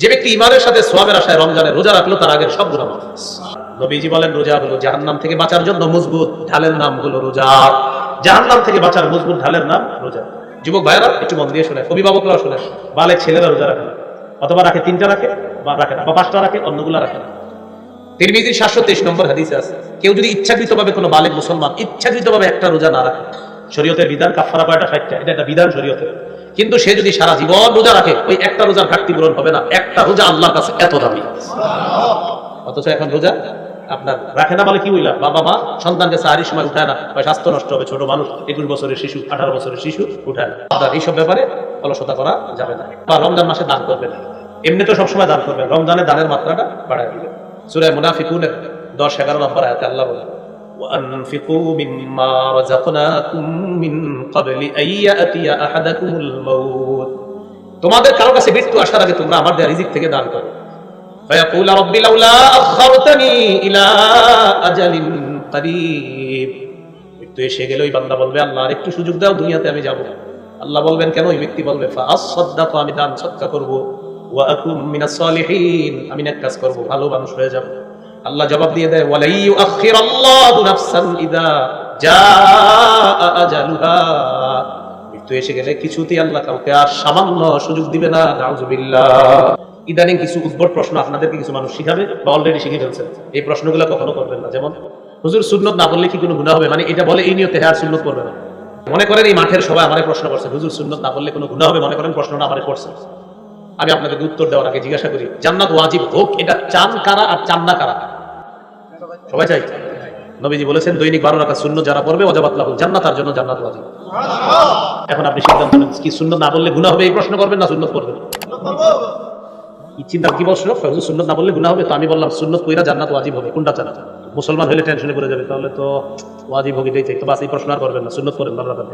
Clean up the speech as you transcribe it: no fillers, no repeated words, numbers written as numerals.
যে ব্যক্তি ঈমানের সাথে সওয়াবের আশায় রমজানের রোজা রাখলো তার আগের সব গুনাহ মাফ। নবীজি বলেন রোজা হলো জাহান্নাম থেকে বাঁচার জন্য মজবুত ঢালের নাম হলো রোজা। জাহান্নাম থেকে বাঁচার মজবুত ঢালের নাম রোজা। যুবক ভাইয়েরা একটু মন দিয়ে শোনেন, অভিভাবকরা শোনেন, বালেক ছেলেরা রোজা রাখে না, অথবা রাখে 3টা রাখে বা রাখে না, বা 5টা রাখে, অন্যগুলো রাখে না। তিরমিজির 723 নম্বর হাদিসে আছে, কেউ যদি ইচ্ছাকৃতভাবে কোনো বালেক মুসলমান ইচ্ছাকৃতভাবে একটা রোজা না রাখে, শরীয়তের বিধান কাফারা কয়টা? 60টা। এটা একটা বিধান শরীয়তের। কিন্তু সে যদি সারা জীবন রোজা রাখে, ওই একটা রোজার ঘাটতি পূরণ হবে না। একটা রোজা আল্লাহর কাছে এত দামি। অথচ এখন রোজা আপনার রাখে না বলে কি হইলা, বাবা মা সন্তানকে সাহারির সময় উঠায় না, স্বাস্থ্য নষ্ট হবে, ছোট মানুষ, 21 বছরের শিশু, 18 বছরের শিশু উঠায় না। আপনার এইসব ব্যাপারে অলসতা করা যাবে না। বা রমজান মাসে দান করবেন, এমনি তো সবসময় দান করবেন, রমজানে দানের মাত্রাটা বাড়ায় দিবেন। সূরা মুনাফিকুনের 10-11 নম্বর আয়াতে আল্লাহ বলেন, وأنفقوا مما رزقناكم من قبل أن يأتي أحدكم الموت। তোমাদের কারো কাছে মৃত্যু আসার আগে তোমরা আমার দেয়া রিজিক থেকে দান করো। فيقول رب لولا أخرتني إلى أجل قريب। মৃত্যু এসে গেলে ওই বান্দা বলবে আল্লাহ আর একটু সুযোগ দাও, দুনিয়াতে আমি যাব। আল্লাহ বলবেন কেন? ওই ব্যক্তি বলবে فأصدق, আমি দান সদকা করব, وأكن من الصالحين, আমি নেক কাজ করব, ভালো মানুষ হয়ে যাব। আল্লাহ জবাব দিয়ে দেয় ওয়ালাই ইউআখিরাল্লাহু নাফসান ইযা জাআ আজালুহা। মৃত্যু এসে গেলে কিছুতেই আল্লাহ কাউকে আর সামান্য সুযোগ দিবে না। নাউযুবিল্লাহ। ইদানিং কিছু উদ্ভট প্রশ্ন আপনাদেরকে কিছু মানুষ শিখাবে বা অলরেডি শিখে ফেলছেন। এই প্রশ্নগুলো কখনো করবেন না। যেমন হুজুর সুন্নত না বললে কি কোনো গুনাহ হবে? মানে এটা বলে এই নিয়তে হ্যাঁ সুন্নত করবে না। মনে করেন এই মাঠের সবাই আমারে প্রশ্ন করছে হুজুর সুন্নত না বললে কোনো গুনাহ হবে, মনে করেন প্রশ্নটা আমারে করছে। আমি আপনাদেরকে উত্তর দেওয়ার আগে জিজ্ঞাসা করি, জান্নাত ওয়াজিব হোক এটা চান কারা আর চান না কারা? সবাই চাই। নবীজি বলেছেন দৈনিক 12 রাকাত সুন্নাত যারা পড়বে ওয়াজাবাত লাহুল জান্নাত, তার জন্য জান্নাত ওয়াজিব। এখন আপনি সিদ্ধান্ত নেন কি সুন্নাত না বললে গুনাহ হবে এই প্রশ্ন করবেন না সুন্নাত করবেন? কি চিন্তা কি প্রশ্ন? হুজুর সুন্নাত না বললে গুনাহ হবে, তো আমি বললাম সুন্নাত কইরা জান্নাত ওয়াজিব হবে, কোনটা চান? মুসলমান হলে টেনশনে পড়ে যাবে, তাহলে তো ওয়াজিব হবে এটাই চাই। তো বাস এই প্রশ্ন আর করবেন না, সুন্নাত করেন 12 রাকাত।